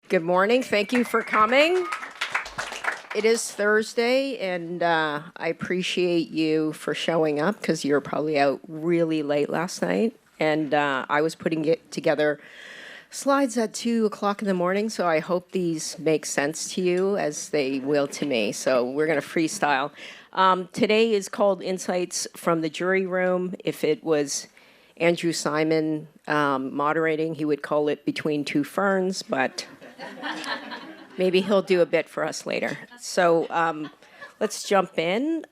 Good morning. Thank you for coming. It is Thursday, and I appreciate you for showing up because you were probably out really late last night. And I was putting it together slides at 2 o'clock in the morning, so I hope these make sense to you as they will to me. So we're going to freestyle. Today is called Insights from the Jury Room. If it was Andrew Simon moderating, he would call it Between Two Ferns, but maybe he'll do a bit for us later. So let's jump in.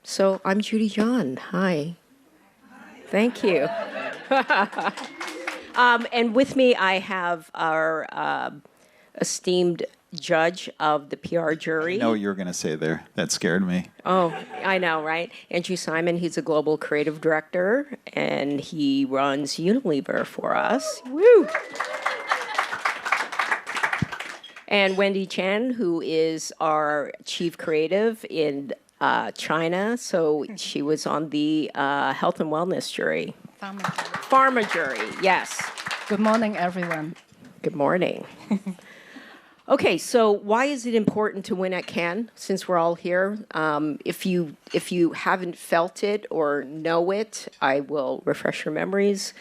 So I'm Judy Chan. Hi. Thank you. And with me, I have our esteemed judge of the PR jury. I know what you were going to say there. That scared me. Oh, I know, right? Andrew Simon, he's a global creative director, and he runs Unilever for us. Woo! And Wendy Chan, who is our chief creative in China. So she was on the health and wellness jury. Pharma jury, yes. Good morning, everyone. Good morning. Okay, so why is it important to win at Cannes, since we're all here? If you haven't felt it or know it, I will refresh your memories.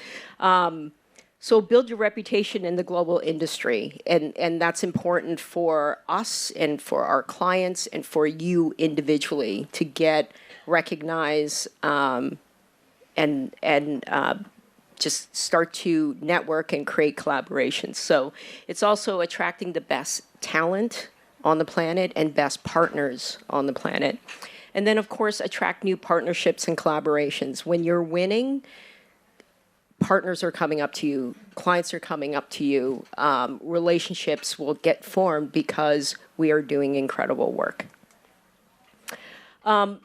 So build your reputation in the global industry, and that's important for us and for our clients and for you individually to get recognized and just start to network and create collaborations. So it's also attracting the best talent on the planet and best partners on the planet. And then, of course, attract new partnerships and collaborations. When you're winning, partners are coming up to you, clients are coming up to you, relationships will get formed because we are doing incredible work.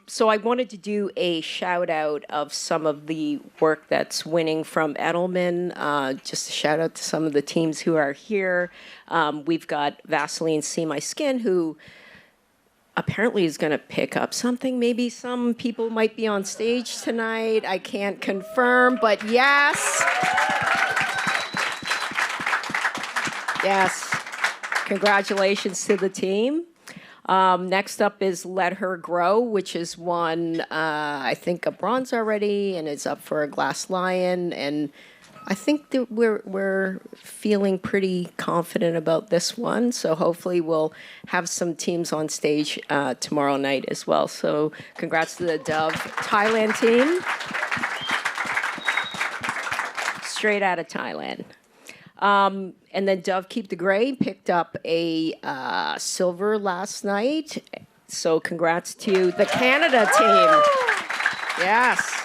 So I wanted to do a shout out of some of the work that's winning from Edelman, just a shout out to some of the teams who are here. We've got Vaseline See My Skin, who apparently is going to pick up something. Maybe some people might be on stage tonight. I can't confirm, but yes. Yes. Congratulations to the team. Next up is Let Her Grow, which is won, I think, a bronze already, and is up for a Glass Lion. And I think that we're feeling pretty confident about this one. So hopefully we'll have some teams on stage tomorrow night as well. So congrats to the Dove Thailand team. Straight out of Thailand. And then Dove Keep the Gray picked up a silver last night. So congrats to the Canada team. Yes.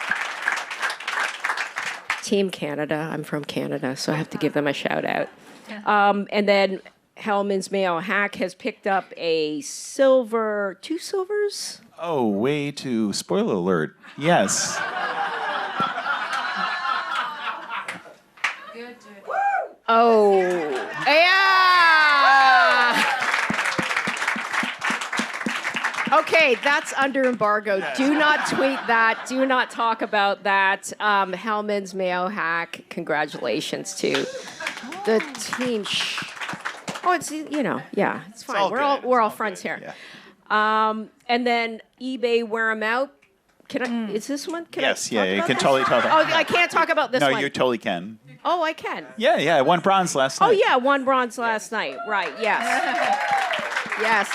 Team Canada. I'm from Canada, so I have to give them a shout out. And then Hellman's Mayo Hack has picked up a silver, 2 silvers? Oh, way to spoiler alert. Yes. Oh, yeah. Okay, that's under embargo. Do not tweet that. Do not talk about that. Hellman's Mayo Hack, congratulations to the team. Oh, it's, yeah, it's fine. We're all friends here. Yeah. And then eBay Wear 'em Out. Is this one? Yes, I you talk can about totally this? talk about Oh, I can't talk about this No, one. you totally can. Oh, I can. Yeah, I won bronze last night. Oh, yeah, won bronze last night. Right, yes. Yes.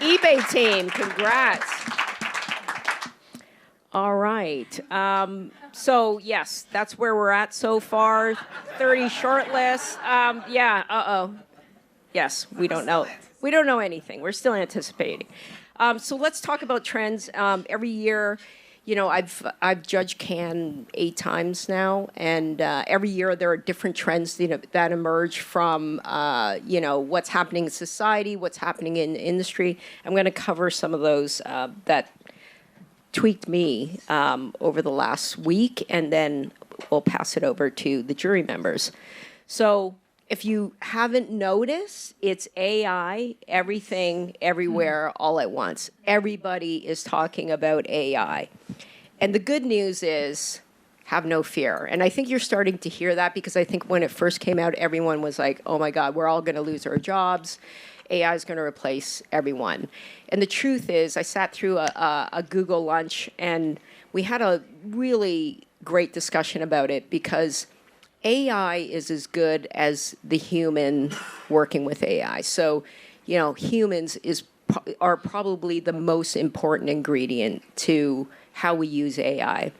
eBay team, congrats. All right. So, yes, that's where we're at so far. 30 shortlist. Yes, we don't know. We don't know anything. We're still anticipating. So let's talk about trends. Every year, I've judged Cannes 8 times now, and every year there are different trends that emerge from what's happening in society, what's happening in the industry. I'm going to cover some of those that tweaked me over the last week, and then we'll pass it over to the jury members. So if you haven't noticed, it's AI, everything, everywhere, all at once. Everybody is talking about AI. And the good news is have no fear. And I think you're starting to hear that because I think when it first came out, everyone was like, oh my God, we're all going to lose our jobs. AI is going to replace everyone. And the truth is, I sat through a Google lunch and we had a really great discussion about it because AI is as good as the human working with AI. So, humans are probably the most important ingredient to how we use AI.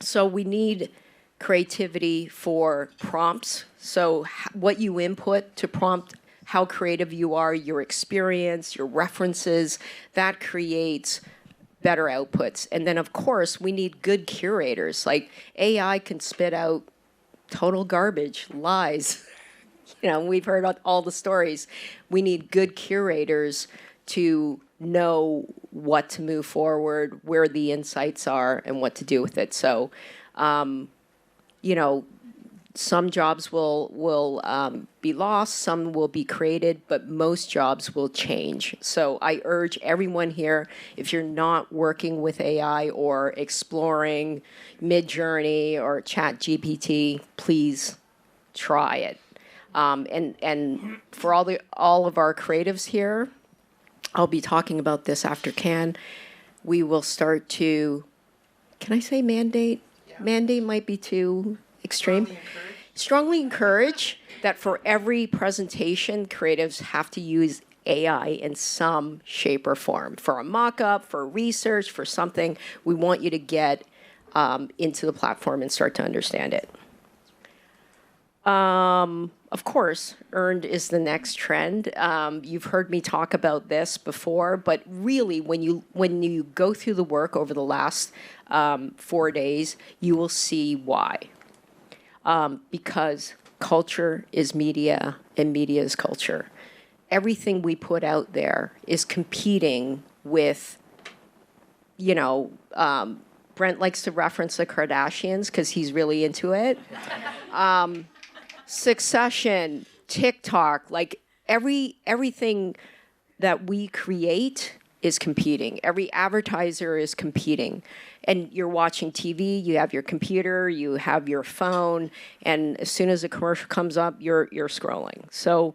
So we need creativity for prompts. So what you input to prompt how creative you are, your experience, your references, that creates better outputs. And then, of course, we need good curators. Like AI can spit out total garbage, lies. We've heard all the stories. We need good curators to know what to move forward, where the insights are, and what to do with it. So, some jobs will be lost, some will be created, but most jobs will change. So I urge everyone here, if you're not working with AI or exploring Midjourney or ChatGPT, please try it. And for all of our creatives here, I'll be talking about this after Cannes. We will start to, can I say mandate? Yeah. Mandate might be too extreme. Strongly encourage that for every presentation, creatives have to use AI in some shape or form. For a mock-up, for research, for something, we want you to get into the platform and start to understand it. Of course, earned is the next trend. You've heard me talk about this before, but really, when you go through the work over the last 4 days, you will see why. Because culture is media, and media is culture. Everything we put out there is competing with, Brent likes to reference the Kardashians because he's really into it. Succession, TikTok, like everything that we create is competing. Every advertiser is competing. And you're watching TV, you have your computer, you have your phone, and as soon as a commercial comes up, you're scrolling. So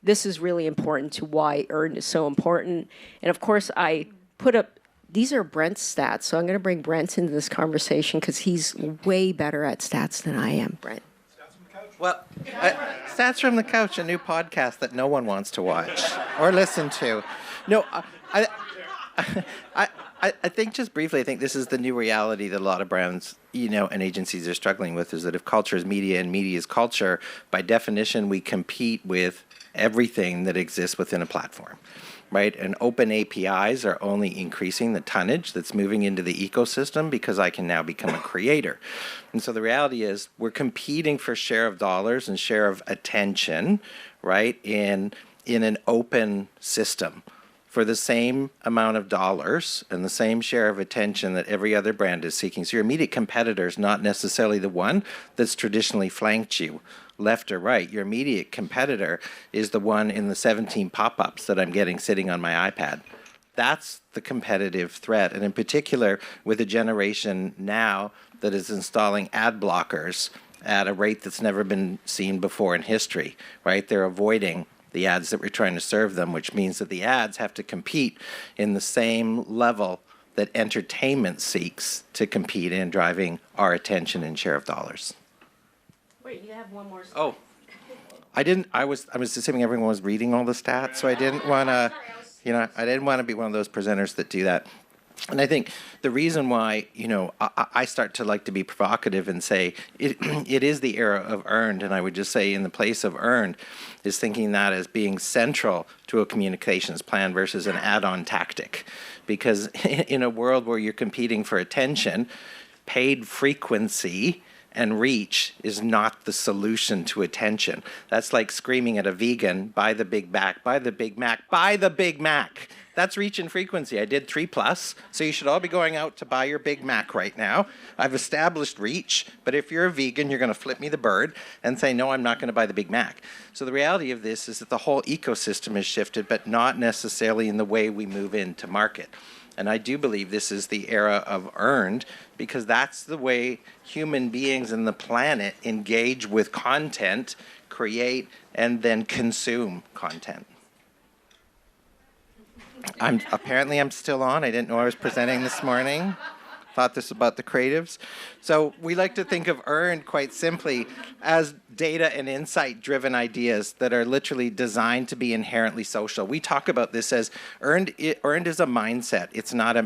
this is really important to why earned is so important. And of course, I put up, these are Brent's stats, so I'm going to bring Brent into this conversation because he's way better at stats than I am, Brent. Well, Stats from the Couch, a new podcast that no one wants to watch or listen to. No, I think just briefly, I think this is the new reality that a lot of brands, and agencies are struggling with, is that if culture is media and media is culture, by definition, we compete with everything that exists within a platform. Right? And open APIs are only increasing the tonnage that's moving into the ecosystem because I can now become a creator. And so the reality is we're competing for share of dollars and share of attention, right, in an open system for the same amount of dollars and the same share of attention that every other brand is seeking. So your immediate competitor is not necessarily the one that's traditionally flanked you left or right. Your immediate competitor is the one in the 17 pop-ups that I'm getting sitting on my iPad. That's the competitive threat. And in particular, with a generation now that is installing ad blockers at a rate that's never been seen before in history, right? They're avoiding the ads that we're trying to serve them, which means that the ads have to compete in the same level that entertainment seeks to compete in, driving our attention and share of dollars. Wait, you have one more slide. Oh, I didn't. I was assuming everyone was reading all the stats, so I didn't want to. I didn't want to be one of those presenters that do that. And I think the reason why, I start to like to be provocative and say it is the era of earned, and I would just say in the place of earned is thinking that as being central to a communications plan versus an add-on tactic. Because in a world where you're competing for attention, paid frequency and reach is not the solution to attention. That's like screaming at a vegan, buy the Big Mac, buy the Big Mac, buy the Big Mac. That's reach and frequency. I did 3+, so you should all be going out to buy your Big Mac right now. I've established reach, but if you're a vegan, you're going to flip me the bird and say, no, I'm not going to buy the Big Mac. So the reality of this is that the whole ecosystem has shifted, but not necessarily in the way we move into market. And I do believe this is the era of earned, because that's the way human beings and the planet engage with content, create, and then consume content. I'm still on. I didn't know I was presenting this morning. Thought this about the creatives. So we like to think of earned quite simply as data and insight driven ideas that are literally designed to be inherently social. We talk about this as earned is a mindset. It's not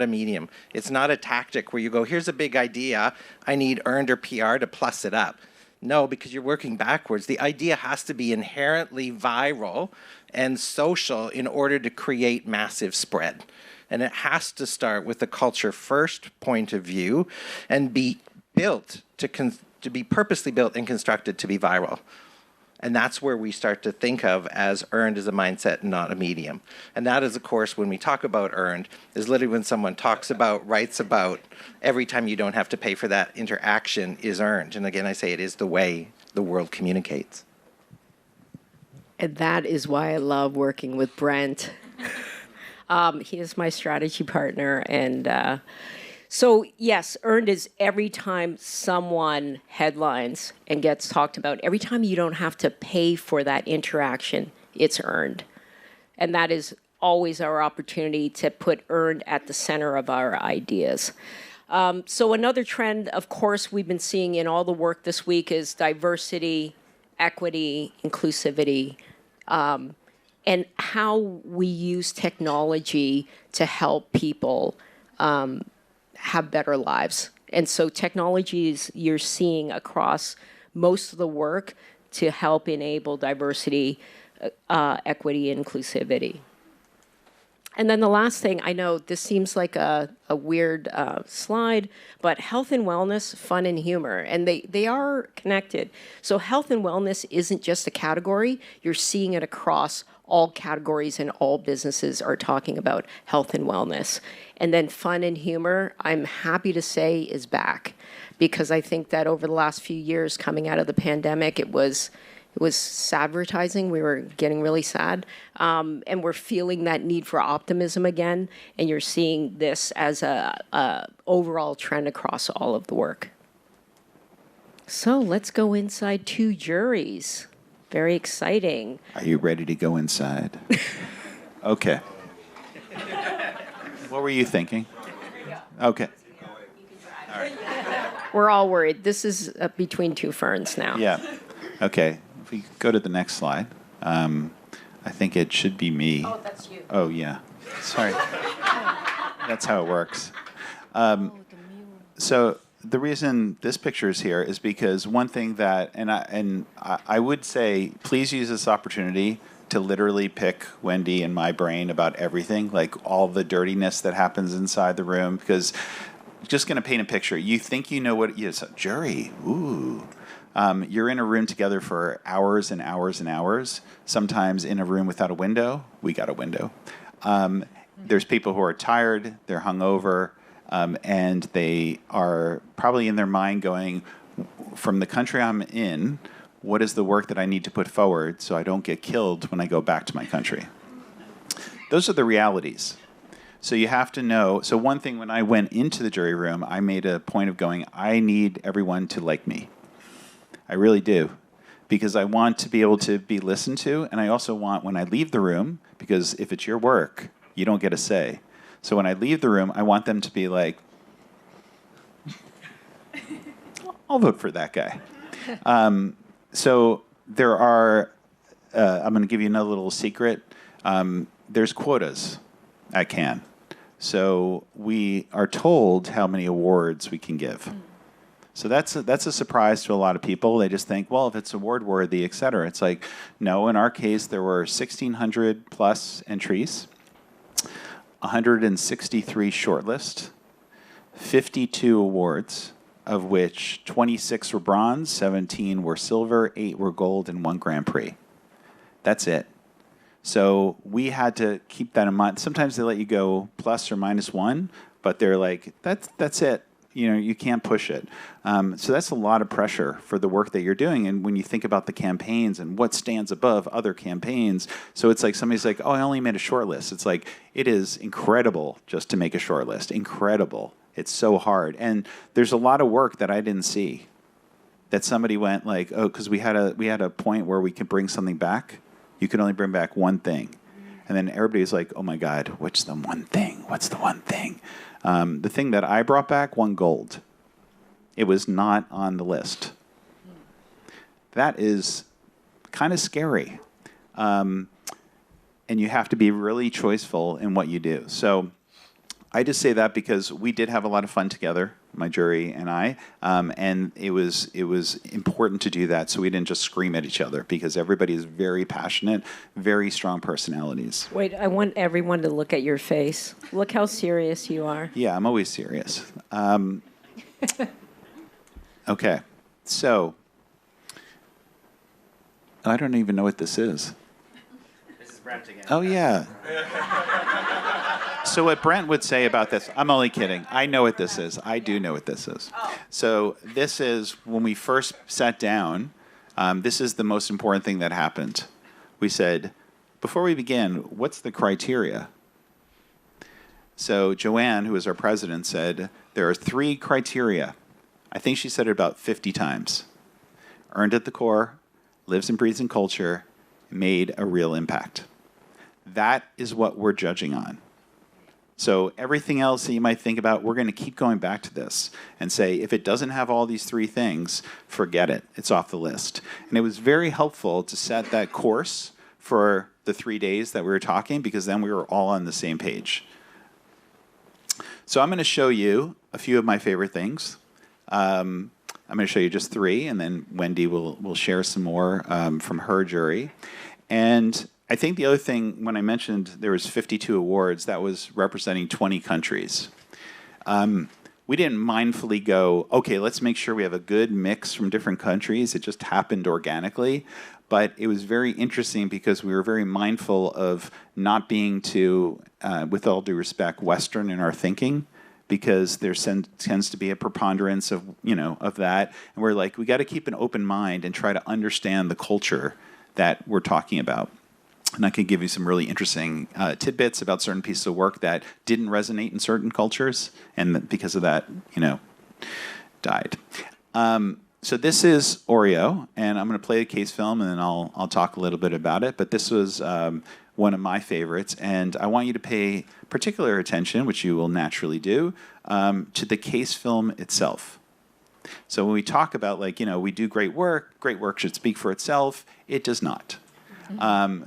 a medium. It's not a tactic where you go, here's a big idea, I need earned or PR to plus it up. No, because you're working backwards. The idea has to be inherently viral and social in order to create massive spread. And it has to start with the culture first point of view and be built to be purposely built and constructed to be viral. And that's where we start to think of as earned as a mindset, not a medium. And that is, of course, when we talk about earned, is literally when someone talks about, writes about, every time you don't have to pay for that interaction is earned. And again, I say it is the way the world communicates. And that is why I love working with Brent. He is my strategy partner. And so, yes, earned is every time someone headlines and gets talked about, every time you don't have to pay for that interaction, it's earned. And that is always our opportunity to put earned at the center of our ideas. So another trend, of course, we've been seeing in all the work this week is diversity, equity, inclusivity, and how we use technology to help people have better lives. And so technologies you're seeing across most of the work to help enable diversity, equity, inclusivity. And then the last thing, I know this seems like a weird slide, but health and wellness, fun and humor, and they are connected. So health and wellness isn't just a category. You're seeing it across all categories, and all businesses are talking about health and wellness. And then fun and humor, I'm happy to say, is back, because I think that over the last few years coming out of the pandemic, it was sadvertising. We were getting really sad. And we're feeling that need for optimism again. And you're seeing this as a overall trend across all of the work. So let's go inside 2 juries. Very exciting. Are you ready to go inside? Okay. What were you thinking? Okay. We're all worried. This is between 2 ferns now. Yeah. Okay. If we go to the next slide, I think it should be me. Oh, that's you. Oh, yeah. Sorry. That's how it works. So the reason this picture is here is because one thing that, and I would say, please use this opportunity to literally pick Wendy and my brain about everything, like all the dirtiness that happens inside the room, because just going to paint a picture. You think you know what it is. A jury. Ooh. You're in a room together for hours and hours and hours, sometimes in a room without a window. We got a window. There's people who are tired, they're hungover, and they are probably in their mind going, from the country I'm in, what is the work that I need to put forward so I don't get killed when I go back to my country? Those are the realities. So you have to know. So one thing, when I went into the jury room, I made a point of going, I need everyone to like me. I really do, because I want to be able to be listened to, and I also want, when I leave the room, because if it's your work, you don't get a say. So when I leave the room, I want them to be like, I'll vote for that guy. So there are, I'm going to give you another little secret. There's quotas at Cannes. So we are told how many awards we can give. So that's a surprise to a lot of people. They just think, well, if it's award worthy, et cetera. It's like, no, in our case, there were 1,600 plus entries, 163 shortlists, 52 awards, of which 26 were bronze, 17 were silver, 8 were gold, and 1 Grand Prix. That's it. So we had to keep that in mind. Sometimes they let you go plus or minus 1, but they're like, that's it. you can't push it. So that's a lot of pressure for the work that you're doing. And when you think about the campaigns and what stands above other campaigns, so it's like somebody's like, oh, I only made a short list. It's like, it is incredible just to make a short list. Incredible. It's so hard. And there's a lot of work that I didn't see that somebody went like, oh, because we had a point where we could bring something back. You could only bring back one thing. And then everybody's like, oh my God, what's the one thing? What's the one thing? The thing that I brought back won gold. It was not on the list. That is kind of scary. And you have to be really choiceful in what you do. So I just say that because we did have a lot of fun together, my jury and I, and it was important to do that so we didn't just scream at each other because everybody is very passionate, very strong personalities. Wait, I want everyone to look at your face. Look how serious you are. Yeah, I'm always serious. Okay, so I don't even know what this is. This is Brent again. Oh, yeah. So what Brent would say about this, I'm only kidding. I know what this is. I do know what this is. So this is when we first sat down, this is the most important thing that happened. We said, before we begin, what's the criteria? So Joanne, who is our president, said, there are 3 criteria. I think she said it about 50 times. Earned at the core, lives and breathes in culture, made a real impact. That is what we're judging on. So everything else that you might think about, we're going to keep going back to this and say, if it doesn't have all these 3 things, forget it. It's off the list. And it was very helpful to set that course for the 3 days that we were talking because then we were all on the same page. So I'm going to show you a few of my favorite things. I'm going to show you just 3, and then Wendy will share some more from her jury. And I think the other thing, when I mentioned there was 52 awards, that was representing 20 countries. We didn't mindfully go, okay, let's make sure we have a good mix from different countries. It just happened organically. But it was very interesting because we were very mindful of not being too, with all due respect, Western in our thinking, because there tends to be a preponderance of that. And we're like, we got to keep an open mind and try to understand the culture that we're talking about. And I could give you some really interesting tidbits about certain pieces of work that didn't resonate in certain cultures, and because of that, died. So this is Oreo, and I'm going to play the case film, and then I'll talk a little bit about it. But this was one of my favorites, and I want you to pay particular attention, which you will naturally do, to the case film itself. So when we talk about, we do great work should speak for itself, it does not.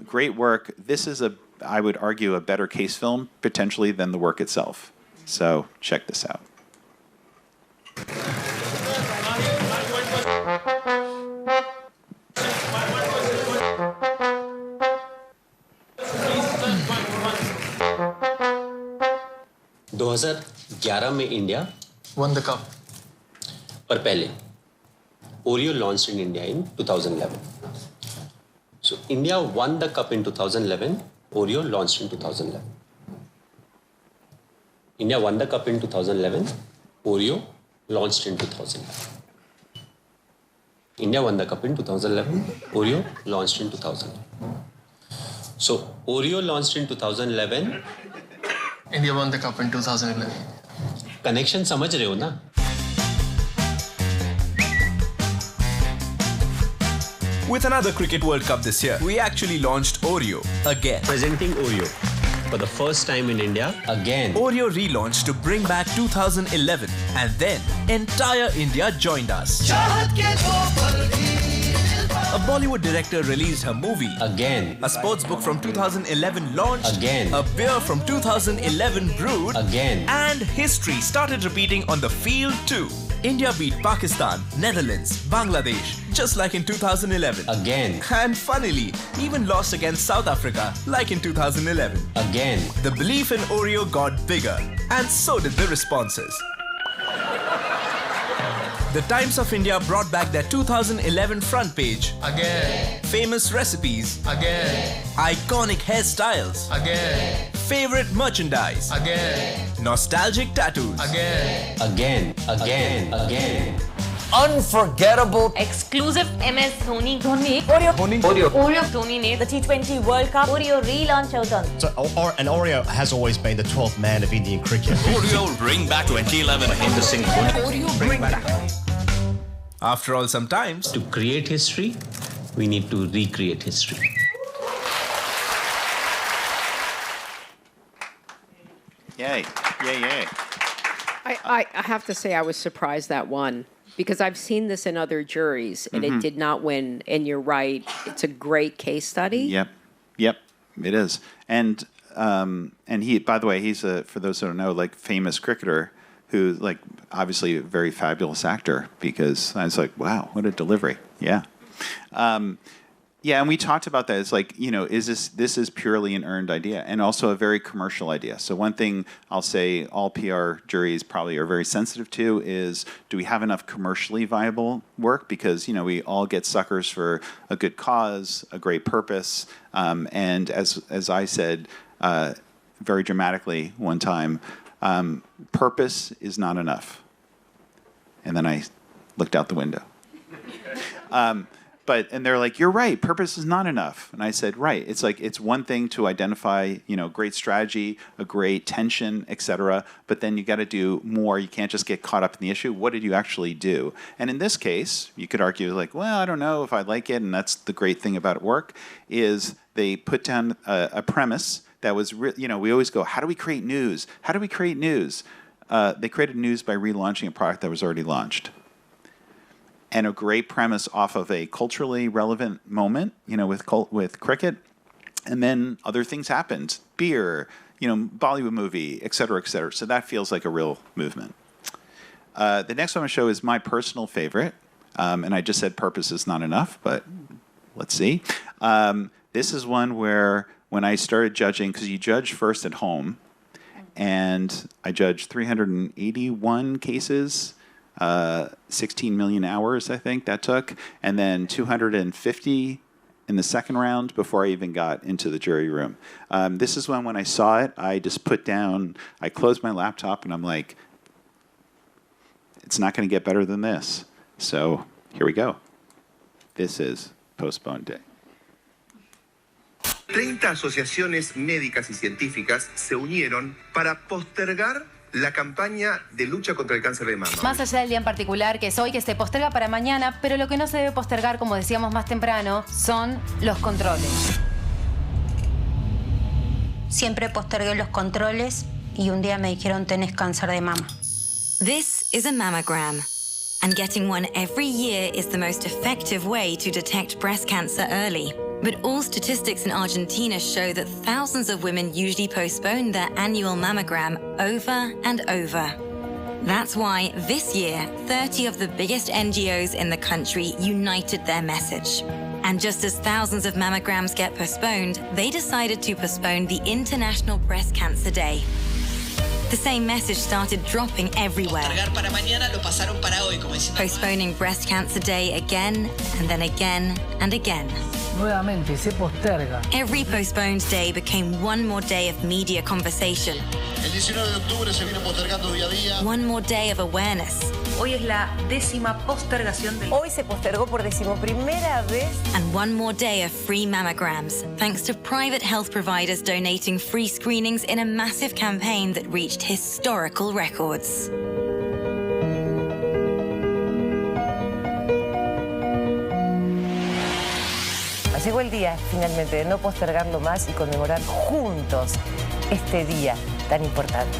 Great work. This is, I would argue, a better case film, potentially, than the work itself. So check this out. In 2011 में India won the cup. पर पहले Oreo launched in India in 2011. So India won the cup in 2011. Oreo launched in 2011. India won the cup in 2011. Oreo launched in 2011. India won the cup in 2011. Oreo launched in 2011. So Oreo launched in 2011. India won the cup in 2011. Connection समझ रहे हो ना? With another Cricket World Cup this year, we actually launched Oreo again. Presenting Oreo for the first time in India again. Oreo relaunched to bring back 2011, and then entire India joined us. A Bollywood director released her movie Again. A sports book from 2011 launched Again. A beer from 2011 brewed Again. And history started repeating on the field too. India beat Pakistan, Netherlands, Bangladesh, just like in 2011. Again. And funnily, even lost against South Africa, like in 2011. Again. The belief in Oreo got bigger, and so did the responses. The Times of India brought back their 2011 front page. Again. Famous recipes. Again. Iconic hairstyles. Again. Favorite merchandise. Again. nostalgic tattoos. Again. Again. Unforgettable. Exclusive MS Dhoni Oreo. Dhoni ne The T20 World Cup. Oreo relaunch అవుతోంది. So, and Oreo has always been the 12th man of Indian cricket. Oreo Bring Back 2011. Oreo bring back. After all, sometimes To create history, we need to recreate history. Yay. Yay. I have to say I was surprised that won because I've seen this in other juries and it did not win. And you're right, it's a great case study. Yep, it is. And he, by the way, he's for those who don't know, like famous cricketer who, like, obviously a very fabulous actor because I was like, wow, what a delivery. Yeah. Yeah, and we talked about that. It's like, this is purely an earned idea and also a very commercial idea. So one thing I'll say all PR juries probably are very sensitive to is, do we have enough commercially viable work? Because, we all get suckers for a good cause, a great purpose. And as I said very dramatically one time, purpose is not enough. And then I looked out the window. And they're like, you're right, purpose is not enough. And I said, right. It's like, it's one thing to identify, great strategy, a great tension, etc. But then you got to do more. You can't just get caught up in the issue. What did you actually do? And in this case, you could argue like, well, I don't know if I like it. And that's the great thing about work is they put down a premise that was, we always go, how do we create news? How do we create news? They created news by relaunching a product that was already launched. And a great premise off of a culturally relevant moment, with cricket, and then other things happened, beer, Bollywood movie, et cetera, et cetera. So that feels like a real movement. The next one I'm going to show is my personal favorite, and I just said purpose is not enough, but let's see. This is one where when I started judging, because you judge first at home, and I judged 381 cases. 16 million hours, I think that took, and then 250 in the second round before I even got into the jury room. This is when I saw it, I just I closed my laptop and I'm like, it's not going to get better than this. So here we go. This is Postponed Day. 30 asociaciones médicas y científicas se unieron para postergar la campaña de lucha contra el cáncer de mama. Más allá del día en particular, que es hoy, que se posterga para mañana, pero lo que no se debe postergar, como decíamos más temprano, son los controles. Siempre postergué los controles y un día me dijeron tenés cáncer de mama. This is a mammogram, and getting one every year is the most effective way to detect breast cancer early. But all statistics in Argentina show that thousands of women usually postpone their annual mammogram over and over. That's why this year, 30 of the biggest NGOs in the country united their message. And just as thousands of mammograms get postponed, they decided to postpone the International Breast Cancer Day. The same message started dropping everywhere. Postponing Breast Cancer Day again, and then again, and again. Nuevamente se posterga. Every postponed day became one more day of media conversation. El 19 de octubre se viene postergando día a día. One more day of awareness. Hoy es la 10ª postergación del... Hoy se postergó por 11ª vez. And one more day of free mammograms, thanks to private health providers donating free screenings in a massive campaign that reached historical records. Llegó el día, finalmente, de no postergarlo más y conmemorar juntos este día tan importante.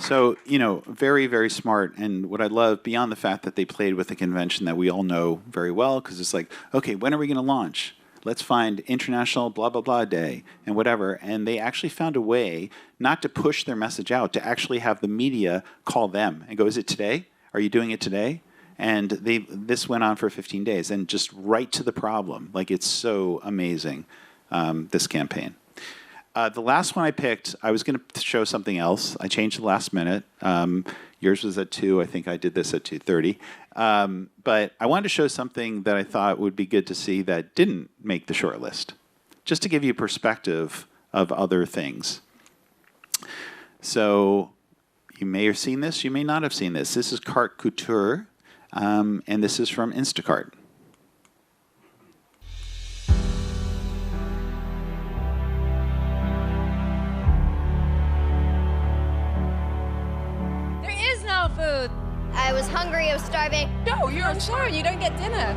So, very, very smart. And what I love, beyond the fact that they played with a convention that we all know very well, because it's like, okay, when are we going to launch? let's find International blah, blah, blah day and whatever. And they actually found a way not to push their message out, to actually have the media call them and go, is it today? Are you doing it today? And this went on for 15 days and just right to the problem. Like, it's so amazing, this campaign. The last one I picked, I was going to show something else. I changed the last minute. Yours was at 2. I think I did this at 2:30. But I wanted to show something that I thought would be good to see that didn't make the short list, just to give you perspective of other things. So you may have seen this. You may not have seen this. This is Carte Couture, and this is from Instacart. Food. I was hungry, I was starving. No, I'm sure you don't get dinner.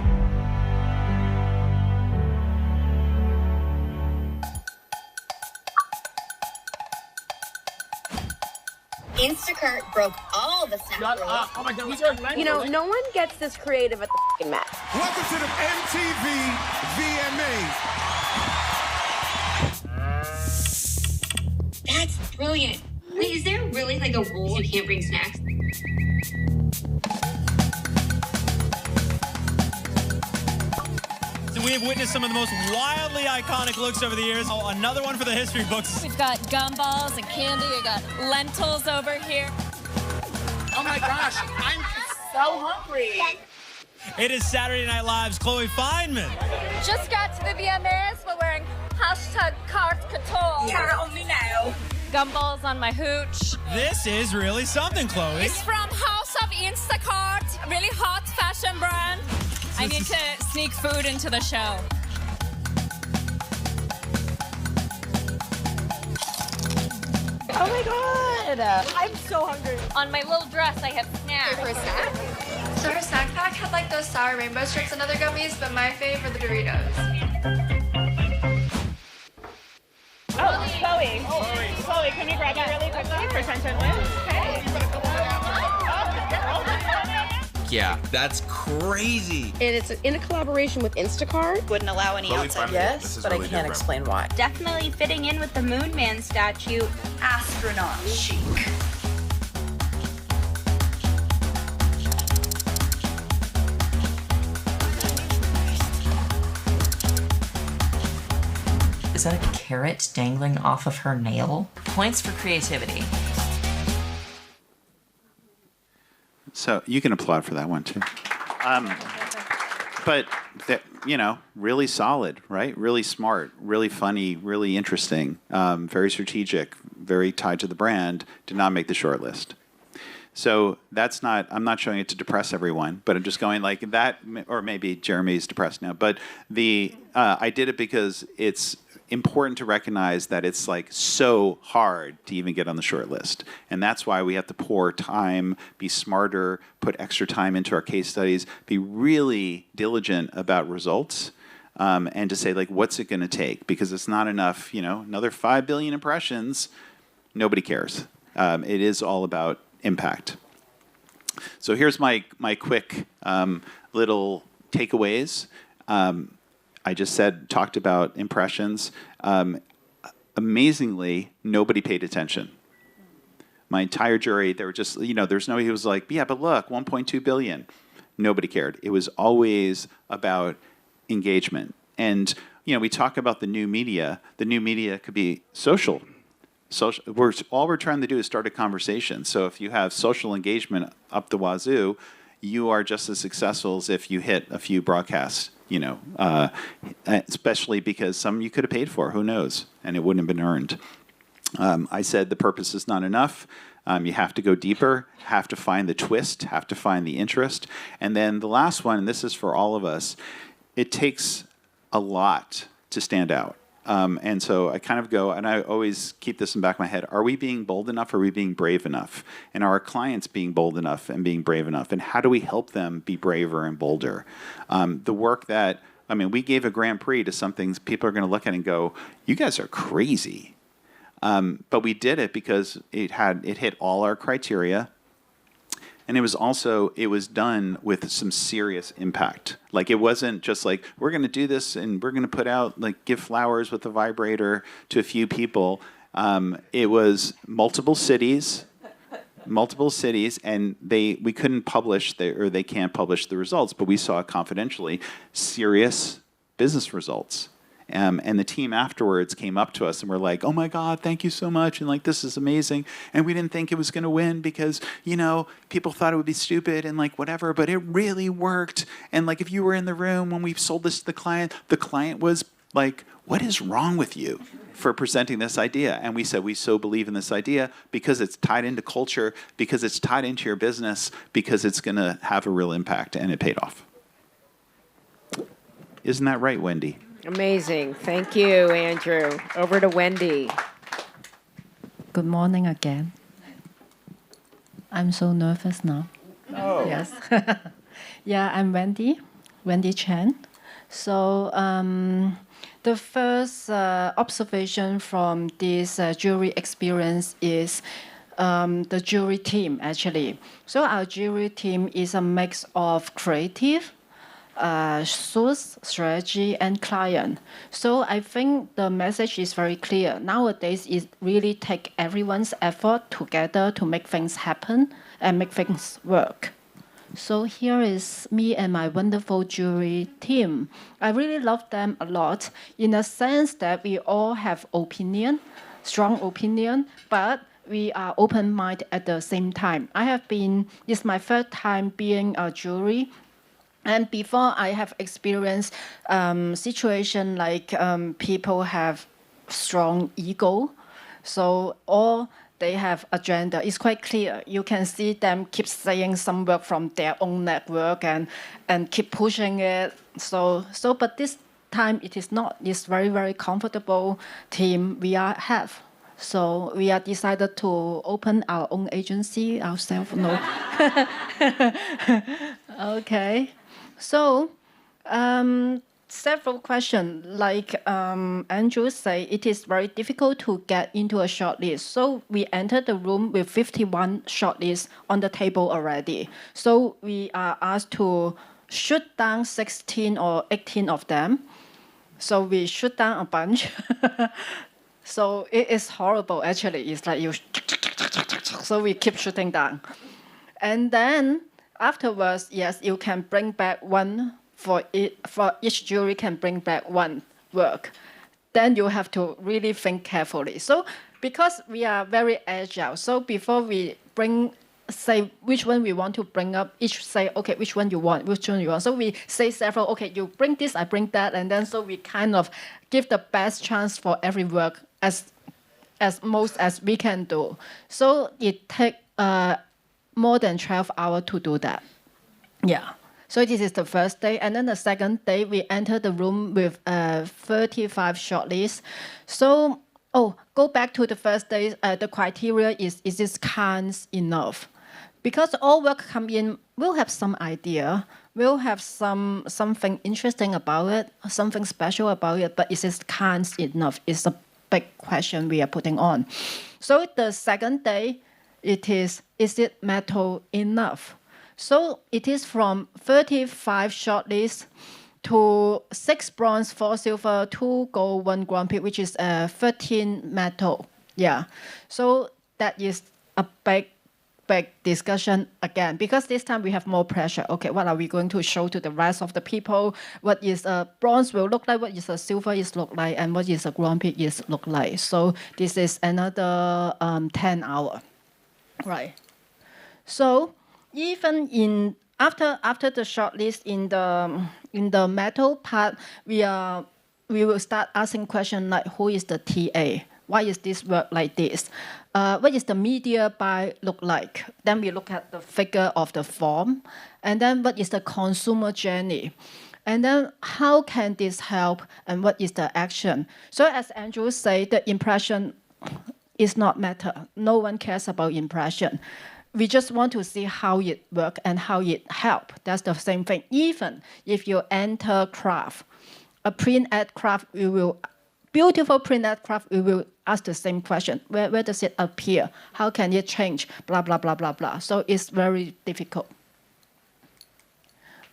Instacart broke all the snack rules. Oh my God, you know, no one gets this creative at the f***ing Met. Welcome to the MTV VMAs. That's brilliant. Wait, is there really like a rule you can't bring snacks? So we have witnessed some of the most wildly iconic looks over the years. Oh, another one for the history books. We've got gumballs and candy. We've got lentils over here. Oh my gosh, I'm so hungry. It is Saturday Night Live's Chloe Fineman. Just got to the VMAs. We're wearing #Carte Couture. Yeah, only now. Gumballs on my hooch. This is really something, Chloe. It's from House of Instacart, a really hot fashion brand. I need to sneak food into the show. Oh my God, I'm so hungry. On my little dress, I have snacks. For a snack? So her snack pack had like those sour rainbow strips and other gummies, but my fave are the Doritos. Oh, Chloe, can you grab me really quickly for 10 wins? Okay. Yeah, that's crazy. And it's in a collaboration with Instacart. Wouldn't allow any outside. Yes, but I can't explain why. Definitely fitting in with the Moon Man statue. Astronaut chic. Is that a carrot dangling off of her nail? Points for creativity. So you can applaud for that one too. But really solid, right? Really smart, really funny, really interesting, very strategic, very tied to the brand. Did not make the short list. So that's not. I'm not showing it to depress everyone, but I'm just going like that. Or maybe Jeremy's depressed now. But I did it because it's important to recognize that it's like so hard to even get on the short list. And that's why we have to pour time, be smarter, put extra time into our case studies, be really diligent about results, and to say like, what's it going to take? Because it's not enough, another 5 billion impressions, nobody cares. It is all about impact. So here's my quick little takeaways. I just talked about impressions. Amazingly, nobody paid attention. My entire jury, they were just, there's nobody who was like, yeah, but look, 1.2 billion. Nobody cared. It was always about engagement. And, we talk about the new media. The new media could be social. All we're trying to do is start a conversation. So if you have social engagement up the wazoo, you are just as successful as if you hit a few broadcasts. Especially because some you could have paid for, who knows, and it wouldn't have been earned. I said the purpose is not enough. You have to go deeper, have to find the twist, have to find the interest. And then the last one, and this is for all of us, it takes a lot to stand out. And so I kind of go, and I always keep this in the back of my head, are we being bold enough? Or are we being brave enough? And are our clients being bold enough and being brave enough? And how do we help them be braver and bolder? The work that, we gave a Grand Prix to something people are going to look at and go, you guys are crazy. But we did it because it hit all our criteria. And it was done with some serious impact. Like, it wasn't just like, we're going to do this and we're going to put out, like, give flowers with a vibrator to a few people. It was multiple cities, and we couldn't publish, they can't publish the results, but we saw confidentially serious business results. And the team afterwards came up to us and were like, oh my God, thank you so much. And like, this is amazing. And we didn't think it was going to win because, people thought it would be stupid and like whatever, but it really worked. And like, if you were in the room when we sold this to the client was like, what is wrong with you for presenting this idea? And we said, we so believe in this idea because it's tied into culture, because it's tied into your business, because it's going to have a real impact, and it paid off. Isn't that right, Wendy? Amazing. Thank you, Andrew. Over to Wendy. Good morning again. I'm so nervous now. Oh. Yes. Yeah, I'm Wendy Chan. So the first observation from this jury experience is the jury team, actually. So our jury team is a mix of creative, source, strategy, and client. So I think the message is very clear. Nowadays, it really takes everyone's effort together to make things happen and make things work. So here is me and my wonderful jury team. I really love them a lot in a sense that we all have opinion, strong opinion, but we are open-minded at the same time. It's my third time being a jury. And before, I have experienced situation like people have strong ego, so all they have agenda. It's quite clear. You can see them keep saying some work from their own network and keep pushing it. But this time it is not. It's very, very comfortable team we have. So we are decided to open our own agency ourselves. No. Okay. So, several questions. Like Andrew said, it is very difficult to get into a shortlist. So we entered the room with 51 shortlists on the table already. So we are asked to shoot down 16 or 18 of them. So we shoot down a bunch. So it is horrible, actually. It's like so we keep shooting down. And then afterwards, yes, you can bring back one for each jury can bring back one work. Then you have to really think carefully. So because we are very agile, so before we say which one we want to bring up, each say, okay, which one you want. So we say several, okay, you bring this, I bring that, and then so we kind of give the best chance for every work as most as we can do. So it takes more than 12 hours to do that. Yeah. So this is the first day. And then the second day, we enter the room with 35 shortlists. So, go back to the first day. The criteria is this cans enough? Because all work come in, we'll have some idea. We'll have something interesting about it, something special about it, but is this cans enough? It's a big question we are putting on. So the second day, is it metal enough? So it is from 35 shortlists to 6 bronze, 4 silver, 2 gold, 1 Grand Prix, which is 13 metal. Yeah. So that is a big discussion again, because this time we have more pressure. Okay, what are we going to show to the rest of the people? What is a bronze will look like, what is a silver is look like, and what is a Grand Prix is look like. So this is another 10 hours. Right. So even after the shortlist in the metal part, we will start asking questions like, who is the TA? Why is this work like this? What is the media buy look like? Then we look at the figure of the form, and then what is the consumer journey? And then how can this help, and what is the action? So as Andrew said, the impression is not matter. No one cares about impression. We just want to see how it works and how it helps. That's the same thing. Even if you enter craft, a print ad craft, we will beautiful printed graph, we will ask the same question. Where does it appear? How can it change? Blah, blah, blah, blah, blah. So it's very difficult.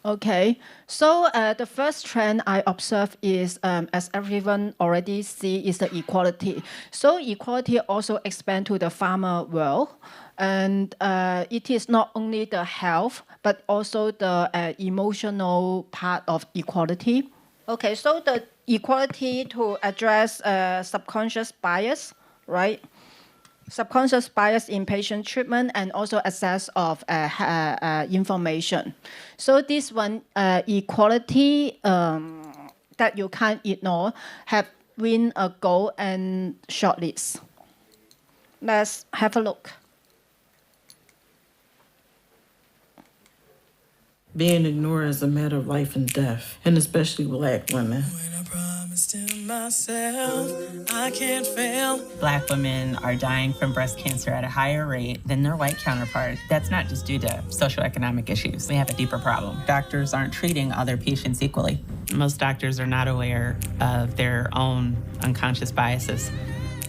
Okay, so the first trend I observe is, as everyone already see, is the equality. So equality also expand to the pharma world, and it is not only the health, but also the emotional part of equality. Okay, so the equality to address subconscious bias, right? Subconscious bias in patient treatment and also access of information. So this one, equality that you can't ignore, have win a gold and shortlist. Let's have a look. Being ignored is a matter of life and death, and especially Black women. Myself, I can't fail. Black women are dying from breast cancer at a higher rate than their white counterparts. That's not just due to socioeconomic issues. We have a deeper problem. Doctors aren't treating other patients equally. Most doctors are not aware of their own unconscious biases.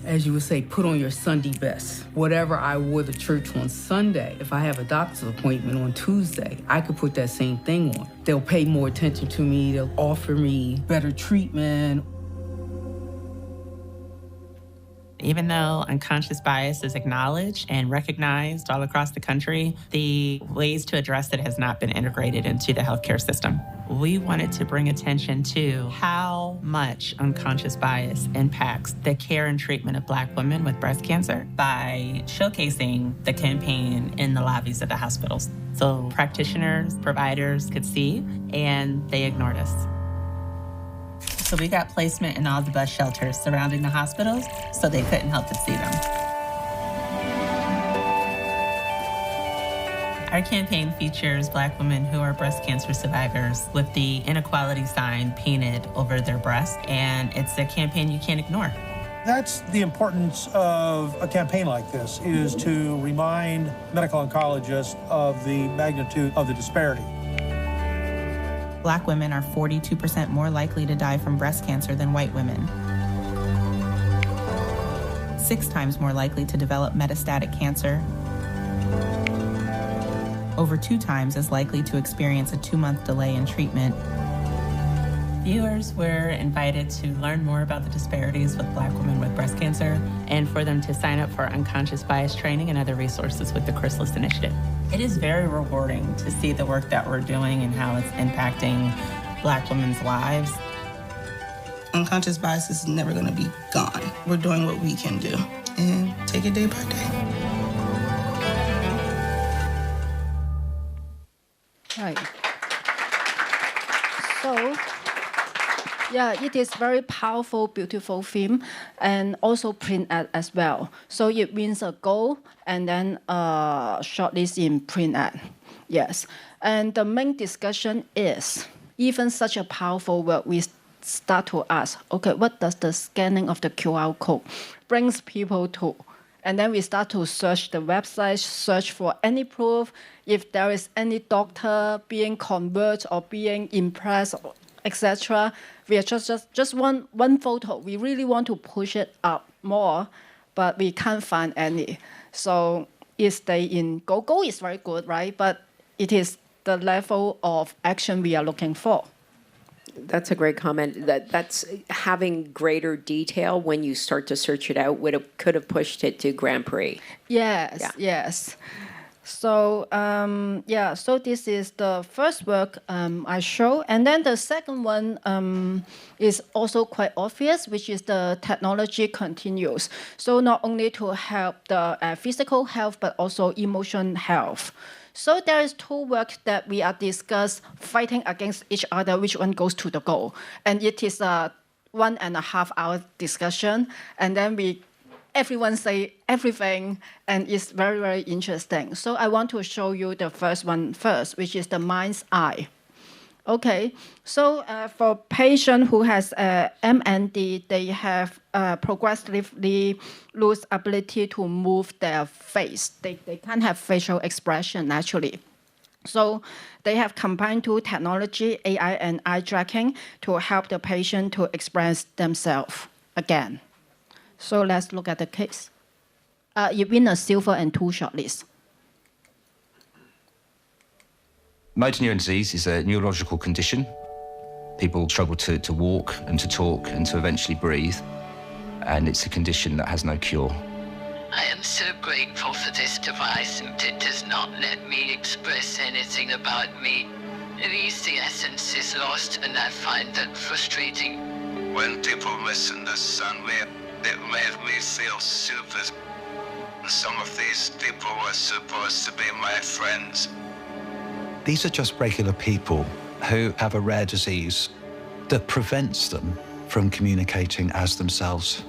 As you would say, put on your Sunday best. Whatever I wore to church on Sunday, if I have a doctor's appointment on Tuesday, I could put that same thing on. They'll pay more attention to me. They'll offer me better treatment. Even though unconscious bias is acknowledged and recognized all across the country, the ways to address it has not been integrated into the healthcare system. We wanted to bring attention to how much unconscious bias impacts the care and treatment of Black women with breast cancer by showcasing the campaign in the lobbies of the hospitals. So practitioners, providers could see, and they ignored us. So we got placement in all the bus shelters surrounding the hospitals, so they couldn't help but see them. Our campaign features Black women who are breast cancer survivors with the inequality sign painted over their breast, and it's a campaign you can't ignore. That's the importance of a campaign like this, is to remind medical oncologists of the magnitude of the disparity. Black women are 42% more likely to die from breast cancer than white women. 6 times more likely to develop metastatic cancer. Over 2 times as likely to experience a 2-month delay in treatment. Viewers were invited to learn more about the disparities with Black women with breast cancer and for them to sign up for unconscious bias training and other resources with the Chrysalis Initiative. It is very rewarding to see the work that we're doing and how it's impacting Black women's lives. Unconscious bias is never going to be gone. We're doing what we can do and take it day by day. Right. So, yeah, it is very powerful, beautiful film, and also print ad as well. So it wins a gold and then shortlist in print ad. Yes. And the main discussion is, even such a powerful work, we start to ask, okay, what does the scanning of the QR code brings people to? And then we start to search the website, search for any proof, if there is any doctor being converted or being impressed, etc. We are just one photo. We really want to push it up more, but we can't find any. So it stay in go. Go is very good, right? But it is the level of action we are looking for. That's a great comment. That's having greater detail when you start to search it out could have pushed it to Grand Prix. Yes, Yeah. yes. So so this is the first work I show, and then the second one is also quite obvious, which is the technology continues. So not only to help the physical health, but also emotional health. So there is 2 work that we are discuss fighting against each other, which one goes to the goal. And it is a 1.5 hour discussion. And then everyone say everything, and it's very, very interesting. So I want to show you the first one first, which is the mind's eye. Okay, so for patient who has MND, they have progressively lose ability to move their face. They can't have facial expression naturally. So they have combined 2 technology, AI and eye tracking, to help the patient to express themselves. again. So let's look at the case. You win a silver and 2 shortlists. Motor neuron disease is a neurological condition. People struggle to walk and to talk and to eventually breathe, and it's a condition that has no cure. I am so grateful for this device, and it does not let me express anything about me. At least the essence is lost, and I find that frustrating. When people misunderstand me, it made me feel stupid. Some of these people were supposed to be my friends. These are just regular people who have a rare disease that prevents them from communicating as themselves.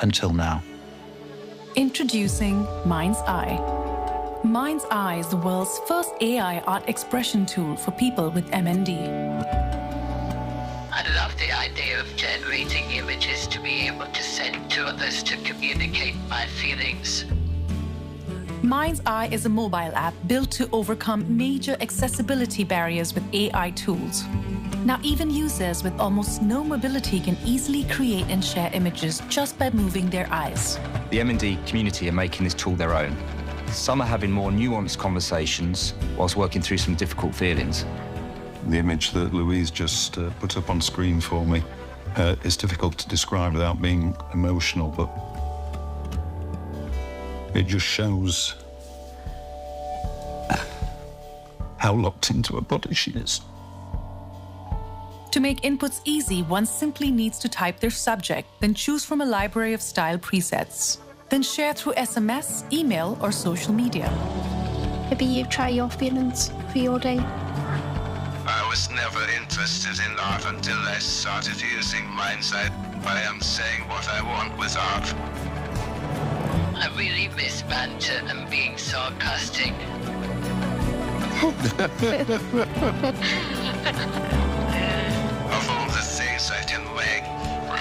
Until now. Introducing Mind's Eye. Mind's Eye is the world's first AI art expression tool for people with MND. I love the idea of generating images to be able to send to others to communicate my feelings. Mind's Eye is a mobile app built to overcome major accessibility barriers with AI tools. Now, even users with almost no mobility can easily create and share images just by moving their eyes. The MND community are making this tool their own. Some are having more nuanced conversations whilst working through some difficult feelings. The image that Louise just put up on screen for me is difficult to describe without being emotional, but it just shows how locked into her body she is. To make inputs easy, one simply needs to type their subject, then choose from a library of style presets. Then share through SMS, email, or social media. Maybe you try your feelings for your day. I was never interested in art until I started using Mind's Eye. I am saying what I want with art. I really miss banter and being sarcastic. Of all the things I can make,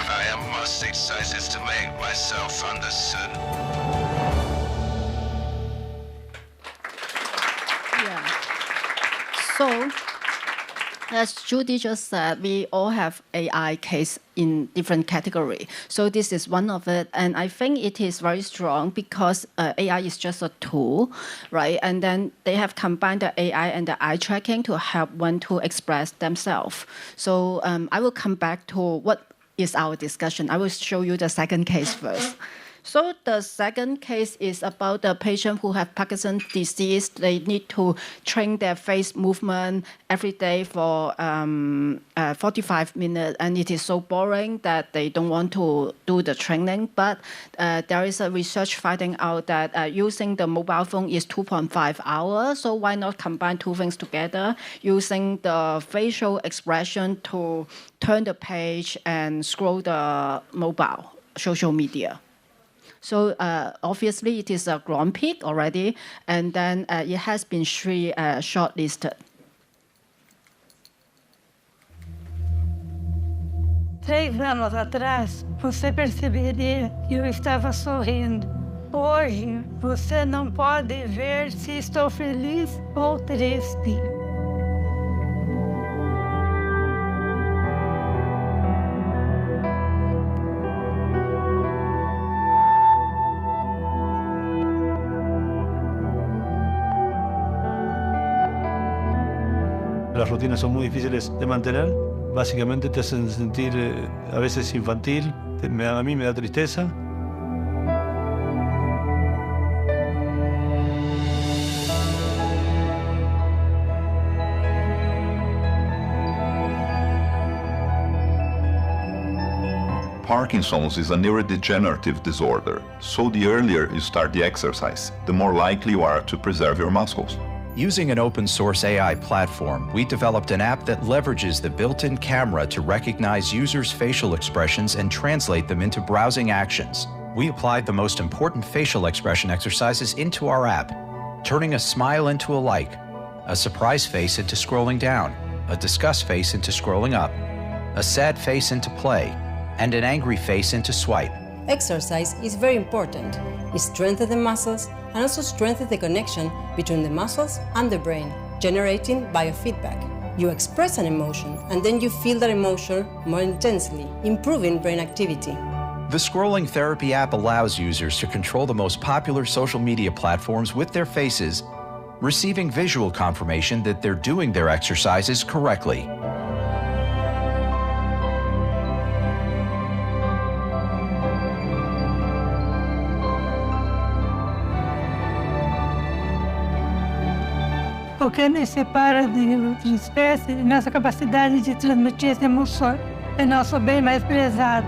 I am most excited to make myself understood. Yeah. So, as Judy just said, we all have AI case in different category. So this is one of it, and I think it is very strong because AI is just a tool, right? And then they have combined the AI and the eye tracking to help one to express themselves. So I will come back to what is our discussion. I will show you the second case first. So the second case is about the patient who have Parkinson's disease. They need to train their face movement every day for 45 minutes, and it is so boring that they don't want to do the training. But there is a research finding out that using the mobile phone is 2.5 hours, so why not combine two things together, using the facial expression to turn the page and scroll the mobile social media. So obviously it is a ground peak already, and then it has been shortlisted. 3 anos atrás, você perceberia que eu estava sorrindo. Hoje, você não pode ver se estou feliz ou triste. Las rutinas son muy difíciles de mantener, básicamente te hacen sentir a veces infantil, a mí me da tristeza. Parkinson's is a neurodegenerative disorder, so the earlier you start the exercise, the more likely you are to preserve your muscles. Using an open-source AI platform, we developed an app that leverages the built-in camera to recognize users' facial expressions and translate them into browsing actions. We applied the most important facial expression exercises into our app, turning a smile into a like, a surprise face into scrolling down, a disgust face into scrolling up, a sad face into play, and an angry face into swipe. Exercise is very important. It strengthens the muscles and also strengthens the connection between the muscles and the brain, generating biofeedback. You express an emotion, and then you feel that emotion more intensely, improving brain activity. The scrolling therapy app allows users to control the most popular social media platforms with their faces, receiving visual confirmation that they're doing their exercises correctly. O que nos separa de outras espécies é nossa capacidade de transmitir essa emoção. É nosso bem mais prezado.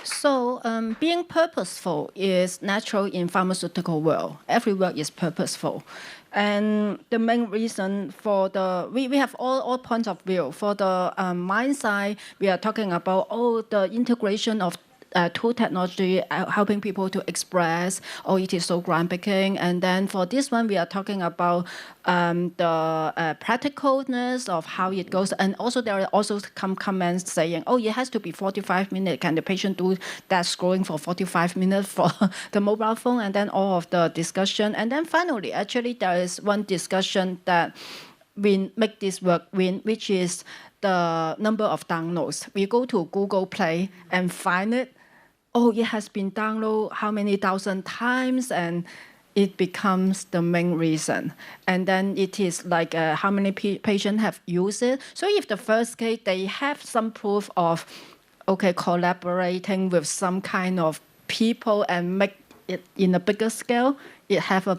So being purposeful is natural in pharmaceutical world. Every work is purposeful. And the main reason for we have all points of view. For the mind side, we are talking about the integration of tool technology helping people to express, it is so groundbreaking. And then for this one, we are talking about the practicalness of how it goes. And also there are also comments saying, it has to be 45 minutes. Can the patient do that scrolling for 45 minutes for the mobile phone? And then all of the discussion. And then finally, actually, there is one discussion that we make this work which is the number of downloads. We go to Google Play and find it. It has been downloaded how many thousand times, and it becomes the main reason. And then it is like how many patients have used it. So if the first case, they have some proof of, collaborating with some kind of people and make it in a bigger scale, it have a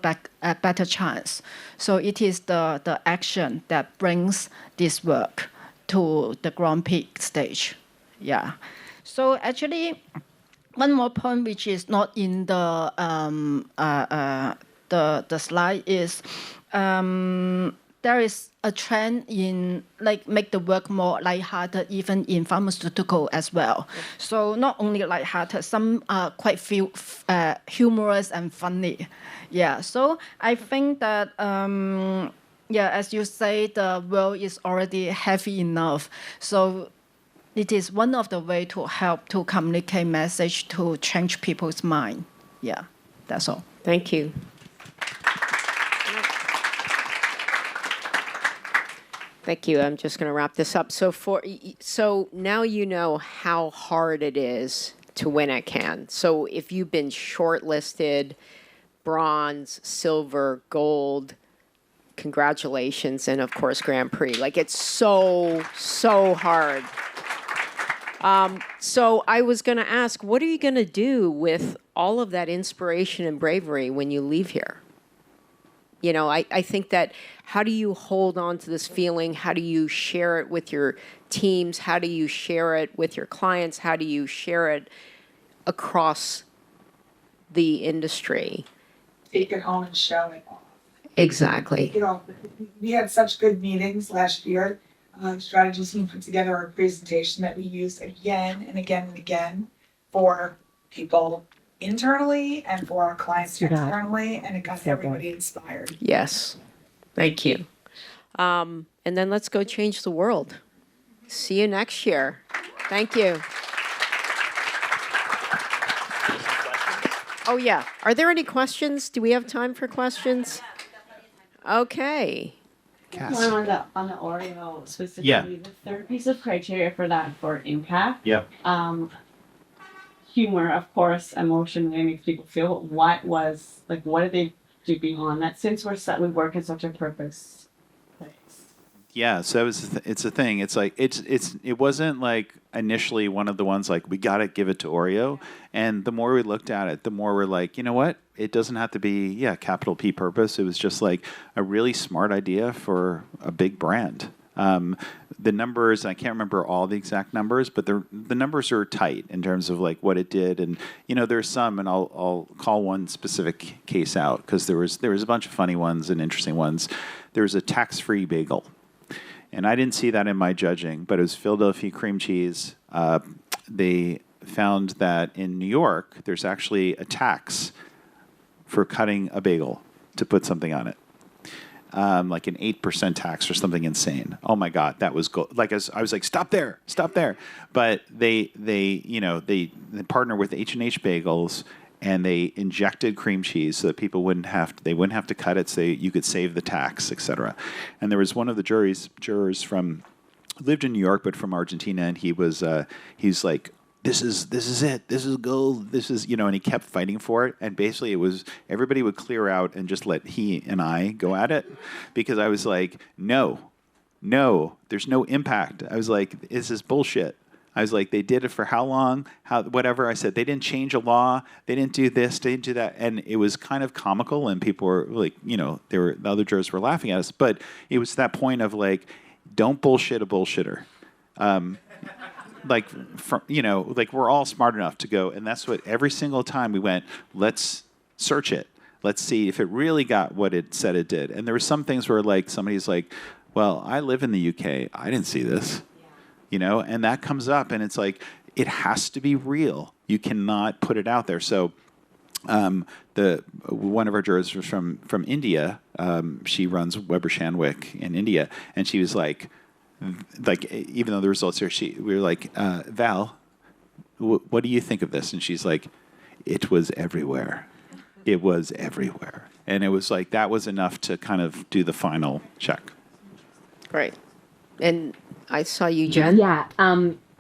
better chance. So it is the action that brings this work to the Grand Peak stage. Yeah. So actually, one more point which is not in the slide is there is a trend in make the work more lighthearted, even in pharmaceutical as well. So not only lighthearted, some are quite humorous and funny. Yeah. So I think that as you say, the world is already heavy enough. So it is one of the ways to help to communicate message to change people's mind. Yeah, that's all. Thank you. Thank you. I'm just going to wrap this up. So now you know how hard it is to win at Cannes. So if you've been shortlisted, bronze, silver, gold, congratulations, and of course Grand Prix. It's so hard. So I was going to ask, what are you going to do with all of that inspiration and bravery when you leave here? I think that how do you hold on to this feeling? How do you share it with your teams? How do you share it with your clients? How do you share it across the industry? Take it home and show it off. Exactly. We had such good meetings last year. Strategy team put together a presentation that we used again and again and again for people internally and for our clients externally, and it got everybody inspired. Yes. Thank you. And then let's go change the world. See you next year. Thank you. Oh, yeah. Are there any questions? Do we have time for questions? Okay. One on the Oreo specifically, the third piece of criteria for that for impact. Yep. Humor, of course, emotionally makes people feel. What did they do beyond that? Since we work in such a purpose place. Yeah, so it's a thing. It's like it wasn't like initially one of the ones like we got to give it to Oreo, and the more we looked at it, the more we're like, you know what? It doesn't have to be capital P purpose. It was just like a really smart idea for a big brand. The numbers, I can't remember all the exact numbers, but the numbers are tight in terms of like what it did. And there's some, and I'll call one specific case out because there was a bunch of funny ones and interesting ones. There was a tax-free bagel. And I didn't see that in my judging, but it was Philadelphia cream cheese. They found that in New York, there's actually a tax for cutting a bagel to put something on it. like an 8% tax or something insane. Oh my God, that was like I was like, stop there. But they partner with H&H Bagels, and they injected cream cheese so that people wouldn't have to cut it, so you could save the tax, etc. And there was one of the jurors from lived in New York but from Argentina, and he's like, this is it. This is gold. This is, and he kept fighting for it. And basically, it was everybody would clear out and just let he and I go at it, because I was like, no, there's no impact. I was like, this is bullshit. I was like, they did it for how long? Whatever. I said, they didn't change a law. They didn't do this. They didn't do that. And it was kind of comical, and people were like, the other jurors were laughing at us. But it was that point of like, don't bullshit a bullshitter. We're all smart enough to go, and that's what every single time we went, let's search it. Let's see if it really got what it said it did. And there were some things where like somebody's like, well, I live in the UK. I didn't see this. And that comes up, and it's like, it has to be real. You cannot put it out there. So one of our jurors was from India. She runs Weber Shandwick in India, and she was like, even though the results are, we were like, Val, what do you think of this? And she's like, it was everywhere. It was everywhere. And it was like, that was enough to kind of do the final check. Great. And I saw you, Jen. Yeah.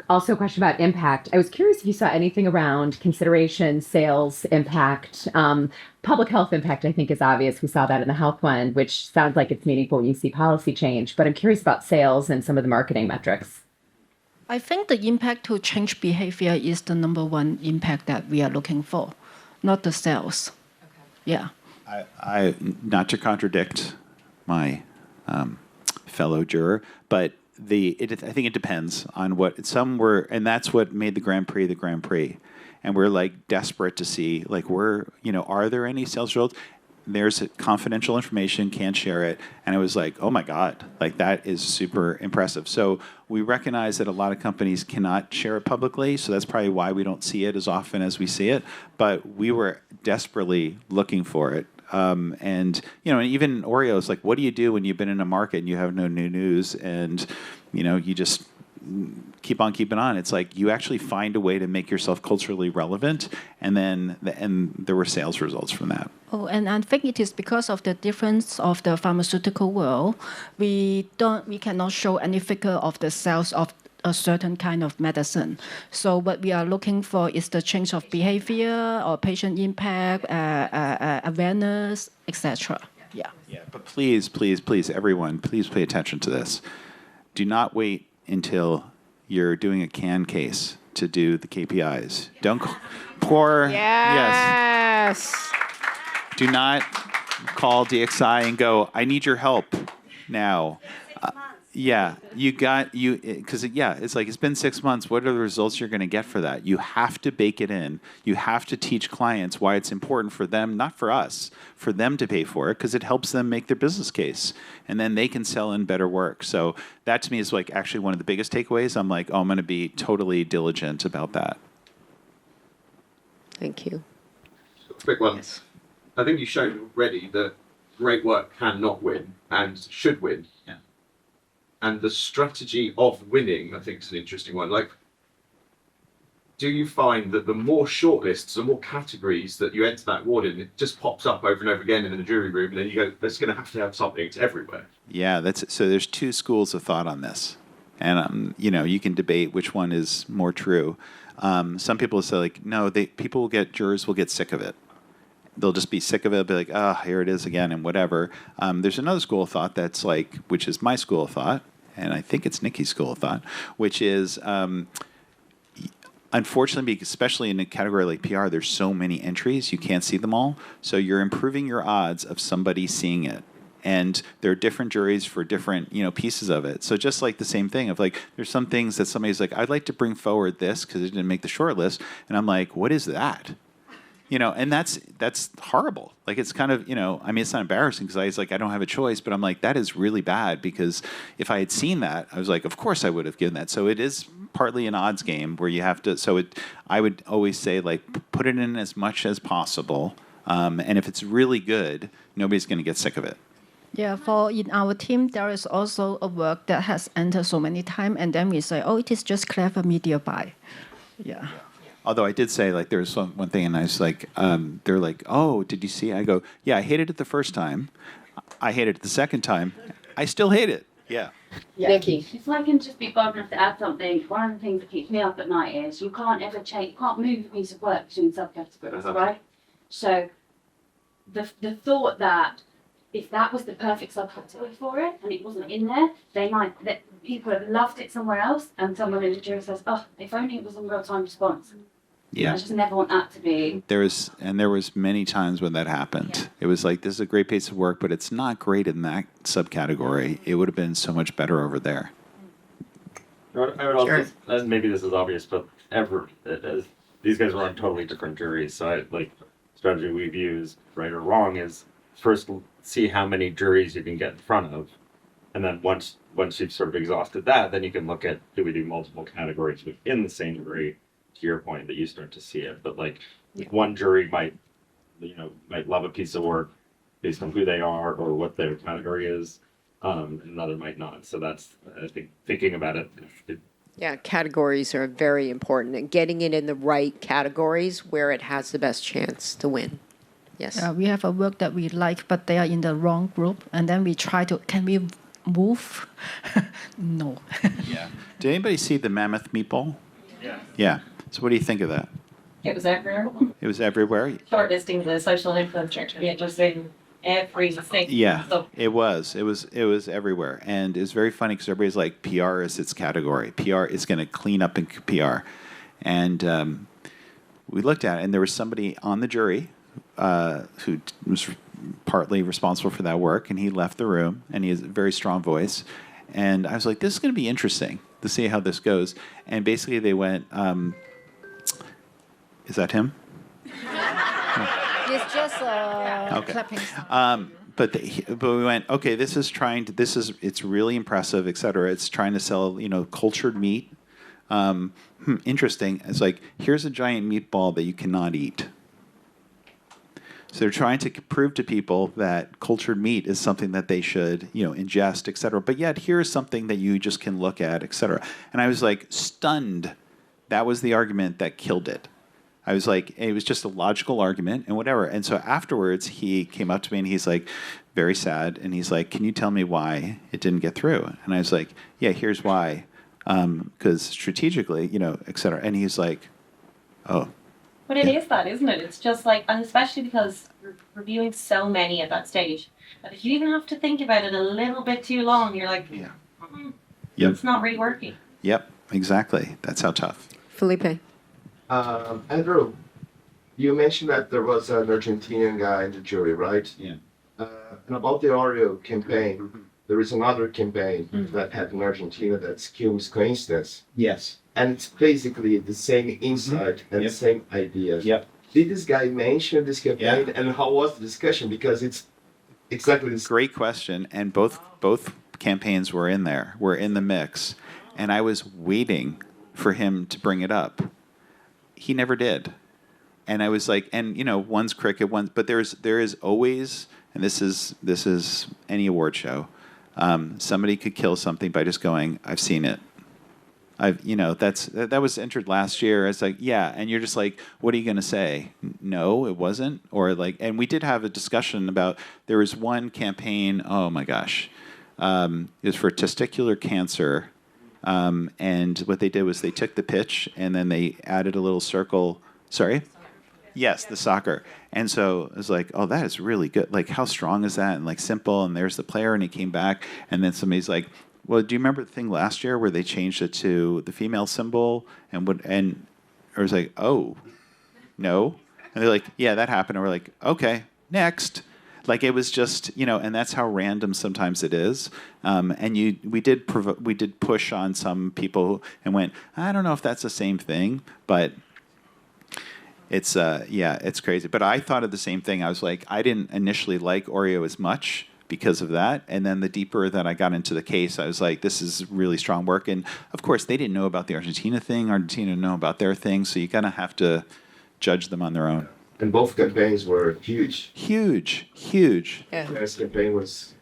Also a question about impact. I was curious if you saw anything around consideration, sales impact, public health impact. I think is obvious. We saw that in the health one, which sounds like it's meaningful when you see policy change. But I'm curious about sales and some of the marketing metrics. I think the impact to change behavior is the number one impact that we are looking for, not the sales. Okay. Yeah. I not to contradict my fellow juror, but I think it depends on what some were, and that's what made the Grand Prix. And we're like desperate to see, like, are there any sales results? There's confidential information, can't share it. And I was like, oh my God, like that is super impressive. So we recognize that a lot of companies cannot share it publicly. So that's probably why we don't see it as often as we see it. But we were desperately looking for it. And even Oreo's like, what do you do when you've been in a market and you have no new news, and you just keep on keeping on? It's like you actually find a way to make yourself culturally relevant, and there were sales results from that. Oh, and I think it is because of the difference of the pharmaceutical world. We cannot show any figure of the sales of a certain kind of medicine. So what we are looking for is the change of behavior or patient impact, awareness, etc. Yeah. Yeah. But please, everyone, please pay attention to this. Do not wait until you're doing a CAN case to do the KPIs. Don't pour. Yes. Do not call DXI and go, I need your help now. It's like, it's been 6 months. What are the results you're going to get for that? You have to bake it in. You have to teach clients why it's important for them, not for us, for them to pay for it, because it helps them make their business case. And then they can sell in better work. So that to me is like actually one of the biggest takeaways. I'm like, I'm going to be totally diligent about that. Thank you. Quick one. Yes. I think you showed already that great work cannot win and should win. Yeah. And the strategy of winning, I think, is an interesting one. Like, do you find that the more shortlists, the more categories that you enter that award in, it just pops up over and over again in the jury room, and then you go, "That's going to have something." It's everywhere. Yeah, so there's two schools of thought on this, and you can debate which one is more true. Some people say like, no, jurors will get sick of it. They'll just be sick of it, be like, here it is again, and whatever. There's another school of thought that's like, which is my school of thought, and I think it's Nikki's school of thought, which is, unfortunately, especially in a category like PR, there's so many entries, you can't see them all. So you're improving your odds of somebody seeing it. And there are different juries for different, pieces of it. So just like the same thing of like, there's some things that somebody's like, I'd like to bring forward this because it didn't make the short list. And I'm like, what is that? And that's horrible. Like, it's kind of, it's not embarrassing because I was like, I don't have a choice, but I'm like, that is really bad, because if I had seen that, I was like, of course I would have given that. So it is partly an odds game where you have to, I would always say, like, put it in as much as possible. And if it's really good, nobody's going to get sick of it. Yeah, for in our team, there is also a work that has entered so many times, and then we say, oh, it is just clever media buy. Yeah. Although I did say, like, there was one thing, and I was like, they're like, oh, did you see? I go, yeah, I hated it the first time. I hated it the second time. I still hate it. Yeah. Nikki. If I can just be bold enough to add something, one of the things that keeps me up at night is you can't ever change, you can't move a piece of work between subcategories, right? So the thought that if that was the perfect subcategory for it and it wasn't in there, that people have loved it somewhere else, and someone in the jury says, oh, if only it was on real-time response. Yeah. I just never want that to be. There was many times when that happened. Yeah. It was like, this is a great piece of work, but it's not great in that subcategory. It would have been so much better over there. I would also, and maybe this is obvious, but these guys were on totally different juries. So strategy we've used, right or wrong, is first see how many juries you can get in front of. And then once you've sort of exhausted that, then you can look at, do we do multiple categories within the same jury? To your point, that you start to see it, but one jury might love a piece of work based on who they are or what their category is, and another might not. So that's, I think, thinking about it. Yeah, categories are very important, and getting it in the right categories where it has the best chance to win. Yes. We have a work that we like, but they are in the wrong group, and then we try to, can we move? No. Yeah. Did anybody see the mammoth meatball? Yeah. Yeah. So what do you think of that? It was everywhere. It was everywhere? Shortlisting the social influencer to be just in everything. Yeah, So it was everywhere. And it was very funny because everybody's like, PR is its category. PR is going to clean up in PR. And we looked at it, and there was somebody on the jury who was partly responsible for that work, and he left the room, and he has a very strong voice. And I was like, this is going to be interesting to see how this goes. And basically they went, is that him? It's just clapping. But we went, okay, it's really impressive, et cetera. It's trying to sell, cultured meat. Interesting. It's like, here's a giant meatball that you cannot eat. So they're trying to prove to people that cultured meat is something that they should, ingest, et cetera. But yet here's something that you just can look at, et cetera. And I was like stunned. That was the argument that killed it. I was like, it was just a logical argument and whatever. And so afterwards, he came up to me and he's like, very sad. And he's like, can you tell me why it didn't get through? And I was like, yeah, here's why. Because strategically, et cetera. And he's like, oh. But it is that, isn't it? It's just like, and especially because we're reviewing so many at that stage, that if you even have to think about it a little bit too long, you're like, yep. It's not really working. Yep, exactly. That's how tough. Felipe. Andrew, you mentioned that there was an Argentinian guy in the jury, right? Yeah. And about the Oreo campaign, there is another campaign that happened in Argentina that's Cume's Coincidence. Yes. And it's basically the same insight and the same idea. Yep. Did this guy mention this campaign, and how was the discussion? Because it's exactly the same. Great question. And both campaigns were in the mix. And I was waiting for him to bring it up. He never did. And I was like, one's cricket, but there is always, and this is any award show, somebody could kill something by just going, I've seen it. That was entered last year. It's like, yeah, and you're just like, what are you going to say? No, it wasn't, or like, and we did have a discussion about, there was one campaign, oh my gosh, it was for testicular cancer, and what they did was they took the pitch and then they added a little circle. Sorry? Yes, the soccer. And so it was like, oh, that is really good. Like, how strong is that? And like simple. And there's the player, and he came back, and then somebody's like, well, do you remember the thing last year where they changed it to the female symbol? And I was like, oh, no. And they're like, yeah, that happened. And we're like, okay, next. Like, it was just, and that's how random sometimes it is. And we did push on some people and went, I don't know if that's the same thing, but it's it's crazy. But I thought of the same thing. I was like, I didn't initially like Oreo as much because of that. And then the deeper that I got into the case, I was like, this is really strong work. And of course, they didn't know about the Argentina thing. Argentina didn't know about their thing. So you kind of have to judge them on their own. And both campaigns were huge. Huge. Yeah. The first campaign was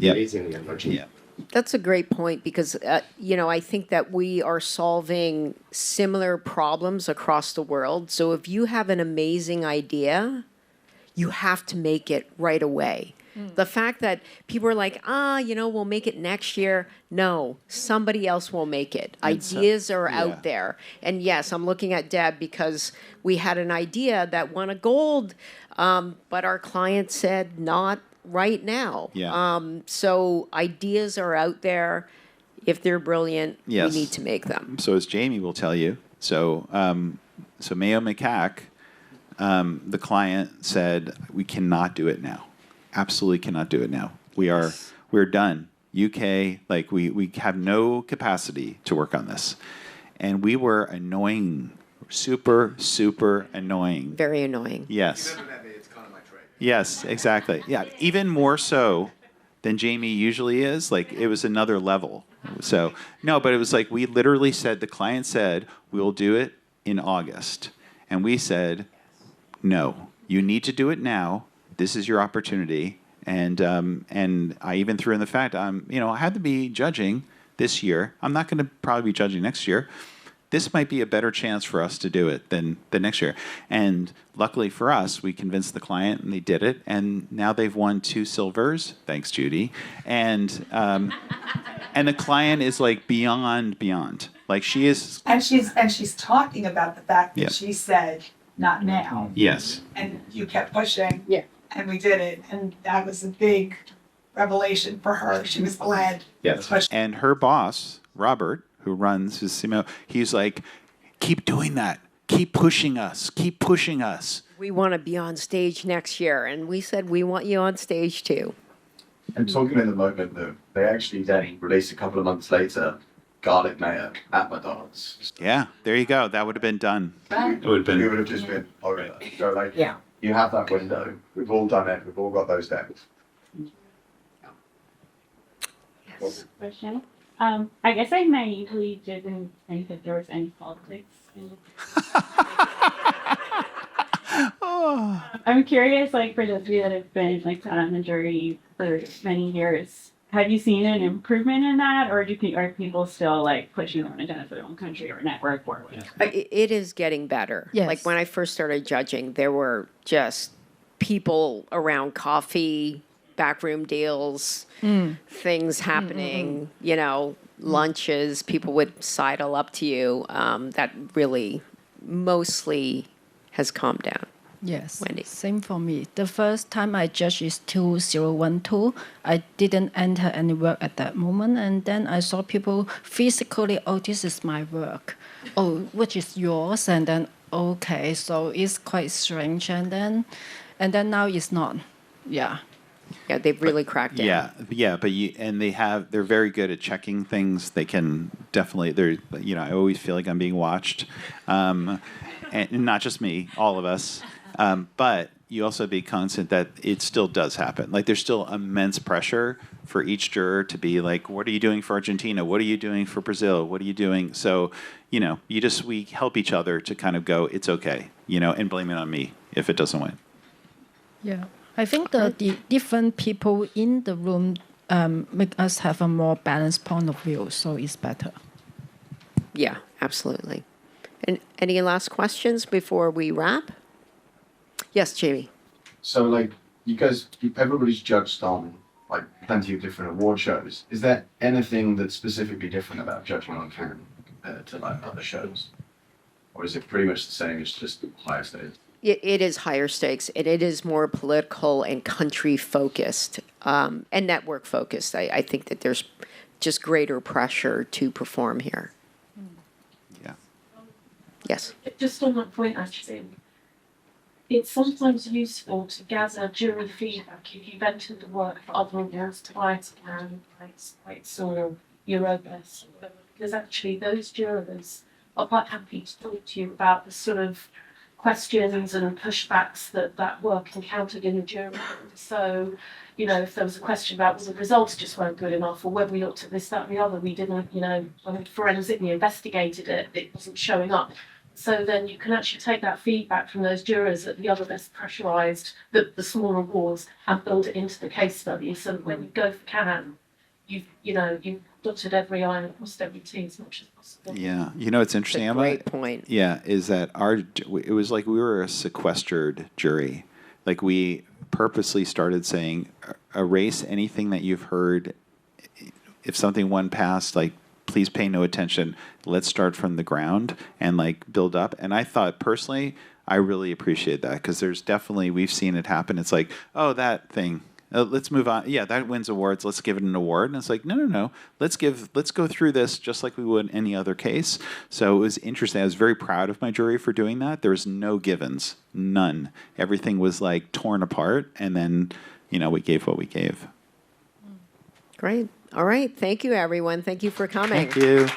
Yep. Amazingly energy. Yeah. That's a great point because, I think that we are solving similar problems across the world. So if you have an amazing idea, you have to make it right away. The fact that people are like, we'll make it next year. No, somebody else will make it. Ideas are out there. And yes, I'm looking at Deb because we had an idea that won a gold, but our client said not right now. Yeah. So ideas are out there. If they're brilliant, Yes. we need to make them. So as Jamie will tell you, so Mayo McCack, the client said, we cannot do it now. Absolutely cannot do it now. We're done. UK, like we have no capacity to work on this. And we were annoying, super, super annoying. Very annoying. Yes. Yes, exactly. Yeah, even more so than Jamie usually is. Like, it was another level. So, no, but it was like we literally said, the client said, we'll do it in August. And we said, no, you need to do it now. This is your opportunity. And I even threw in the fact, I had to be judging this year. I'm not going to probably be judging next year. This might be a better chance for us to do it than the next year. And luckily for us, we convinced the client and they did it. And now they've won 2 silvers. Thanks, Judy. And the client is like beyond. Like she is. And she's talking about the fact that Yeah. she said, not now. Yes. And you kept pushing. Yeah. And we did it. And that was a big revelation for her. She was glad. Yes. And her boss, Robert, who runs his CMO, he's like, keep doing that. Keep pushing us. Keep pushing us. We want to be on stage next year. And we said, we want you on stage too. And talking in the moment that they actually then released a couple of months later, garlic mayo at McDonald's. Yeah, there you go. That would have been done. It would have just been over. So like, you have that window. We've all done it. We've all got those days. Question. I guess I naively didn't think that there was any politics in it. I'm curious, like, for those of you that have been like sat on the jury for many years, have you seen an improvement in that, or do you think are people still like pushing their own agenda for their own country or network or whatever? It is getting better. Yes. Like when I first started judging, there were just people around coffee, backroom deals, things happening, lunches, people would sidle up to you. That really mostly has calmed down. Yes, Wendy. Same for me. The first time I judged is 2012. I didn't enter any work at that moment, and then I saw people physically, this is my work. Which is yours? And then, okay, so it's quite strange. And then now it's not. Yeah. Yeah, they've really cracked down. Yeah, but they're very good at checking things. They can definitely, I always feel like I'm being watched. And not just me, all of us. But you also be constant that it still does happen. Like there's still immense pressure for each juror to be like, what are you doing for Argentina? What are you doing for Brazil? What are you doing? So, we help each other to kind of go, it's okay, and blame it on me if it doesn't win. Yeah. I think the different people in the room make us have a more balanced point of view, so it's better. Yeah, absolutely. And any last questions before we wrap? Yes, Jamie. So like you guys, everybody's judged on like plenty of different award shows. Is there anything that's specifically different about judging on Cannes compared to like other shows? Or is it pretty much the same, it's just higher stakes? It is higher stakes, and it is more political and country focused and network focused. I think that there's just greater pressure to perform here. Yeah. Yes. Just on that point, actually, it's sometimes useful to gather jury feedback if you've entered the work for other awards to write and like sort of Eurobus, because actually those jurors are quite happy to talk to you about the sort of questions and pushbacks that work encountered in the jury. So, if there was a question about whether the results just weren't good enough or whether we looked at this, that and the other, we didn't, when forensically investigated it, it wasn't showing up. So then you can actually take that feedback from those jurors at the other less pressurised, the smaller awards, and build it into the case study. So that when you go for Cannes, you've dotted every I and crossed every T as much as possible. Yeah, it's interesting. That's a great point. Yeah, is that it was like we were a sequestered jury. Like we purposely started saying, erase anything that you've heard. If something won past, like, please pay no attention. Let's start from the ground and like build up. And I thought personally, I really appreciate that because there's definitely, we've seen it happen. It's like, oh, that thing. Let's move on. Yeah, that wins awards. Let's give it an award. And it's like, no. Let's go through this just like we would any other case. So it was interesting. I was very proud of my jury for doing that. There was no givens, none. Everything was like torn apart. And then, we gave what we gave. Great. All right. Thank you, everyone. Thank you for coming. Thank you.